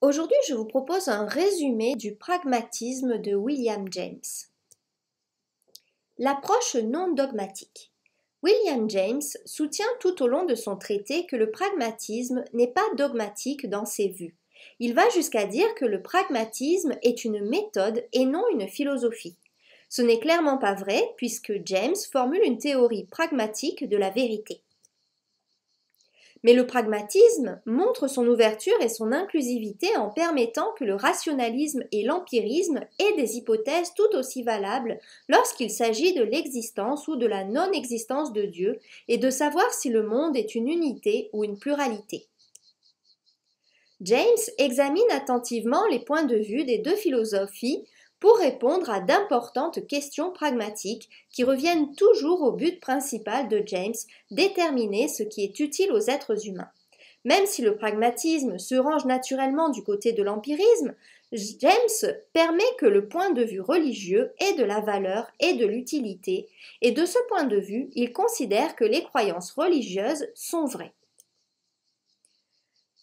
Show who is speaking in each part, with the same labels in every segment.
Speaker 1: Aujourd'hui, je vous propose un résumé du pragmatisme de William James. L'approche non dogmatique. William James soutient tout au long de son traité que le pragmatisme n'est pas dogmatique dans ses vues. Il va jusqu'à dire que le pragmatisme est une méthode et non une philosophie. Ce n'est clairement pas vrai puisque James formule une théorie pragmatique de la vérité. Mais le pragmatisme montre son ouverture et son inclusivité en permettant que le rationalisme et l'empirisme aient des hypothèses tout aussi valables lorsqu'il s'agit de l'existence ou de la non-existence de Dieu et de savoir si le monde est une unité ou une pluralité. James examine attentivement les points de vue des deux philosophies pour répondre à d'importantes questions pragmatiques qui reviennent toujours au but principal de James, déterminer ce qui est utile aux êtres humains. Même si le pragmatisme se range naturellement du côté de l'empirisme, James permet que le point de vue religieux ait de la valeur et de l'utilité, et de ce point de vue, il considère que les croyances religieuses sont vraies.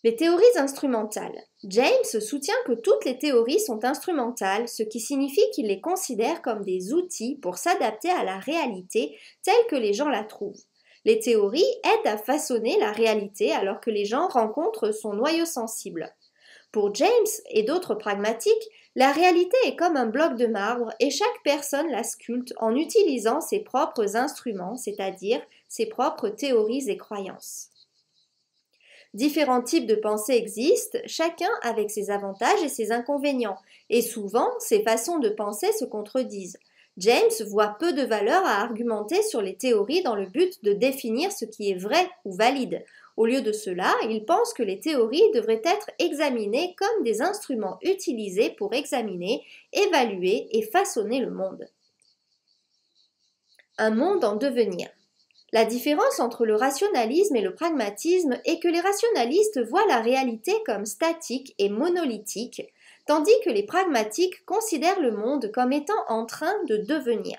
Speaker 1: Les théories instrumentales. James soutient que toutes les théories sont instrumentales, ce qui signifie qu'il les considère comme des outils pour s'adapter à la réalité telle que les gens la trouvent. Les théories aident à façonner la réalité alors que les gens rencontrent son noyau sensible. Pour James et d'autres pragmatiques, la réalité est comme un bloc de marbre et chaque personne la sculpte en utilisant ses propres instruments, c'est-à-dire ses propres théories et croyances. Différents types de pensée existent, chacun avec ses avantages et ses inconvénients, et souvent ces façons de penser se contredisent. James voit peu de valeur à argumenter sur les théories dans le but de définir ce qui est vrai ou valide. Au lieu de cela, il pense que les théories devraient être examinées comme des instruments utilisés pour examiner, évaluer et façonner le monde. Un monde en devenir. La différence entre le rationalisme et le pragmatisme est que les rationalistes voient la réalité comme statique et monolithique, tandis que les pragmatiques considèrent le monde comme étant en train de devenir.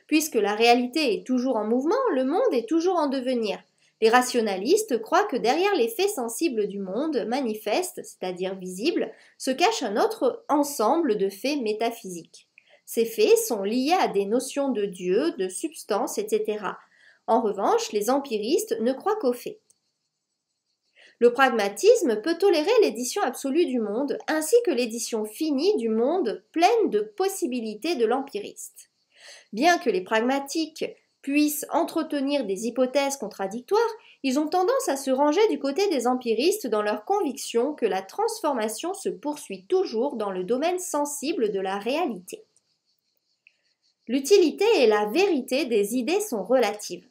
Speaker 1: Puisque la réalité est toujours en mouvement, le monde est toujours en devenir. Les rationalistes croient que derrière les faits sensibles du monde manifestes, c'est-à-dire visibles, se cache un autre ensemble de faits métaphysiques. Ces faits sont liés à des notions de Dieu, de substance, etc. En revanche, les empiristes ne croient qu'aux faits. Le pragmatisme peut tolérer l'édition absolue du monde ainsi que l'édition finie du monde pleine de possibilités de l'empiriste. Bien que les pragmatiques puissent entretenir des hypothèses contradictoires, ils ont tendance à se ranger du côté des empiristes dans leur conviction que la transformation se poursuit toujours dans le domaine sensible de la réalité. L'utilité et la vérité des idées sont relatives.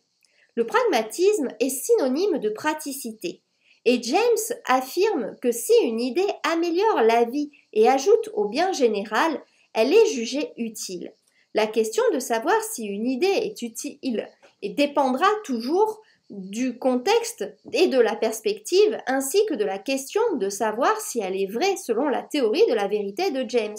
Speaker 1: Le pragmatisme est synonyme de praticité, et James affirme que si une idée améliore la vie et ajoute au bien général, elle est jugée utile. La question de savoir si une idée est utile dépendra toujours du contexte et de la perspective, ainsi que de la question de savoir si elle est vraie selon la théorie de la vérité de James.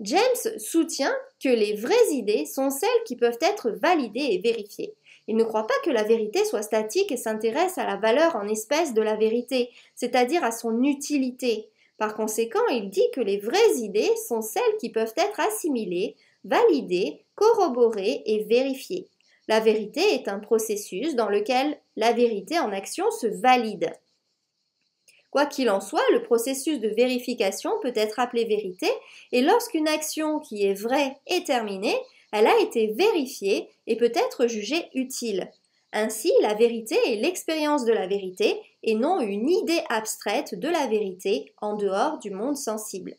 Speaker 1: James soutient que les vraies idées sont celles qui peuvent être validées et vérifiées. Il ne croit pas que la vérité soit statique et s'intéresse à la valeur en espèces de la vérité, c'est-à-dire à son utilité. Par conséquent, il dit que les vraies idées sont celles qui peuvent être assimilées, validées, corroborées et vérifiées. La vérité est un processus dans lequel la vérité en action se valide. Quoi qu'il en soit, le processus de vérification peut être appelé vérité, et lorsqu'une action qui est vraie est terminée, elle a été vérifiée et peut être jugée utile. Ainsi, la vérité est l'expérience de la vérité et non une idée abstraite de la vérité en dehors du monde sensible.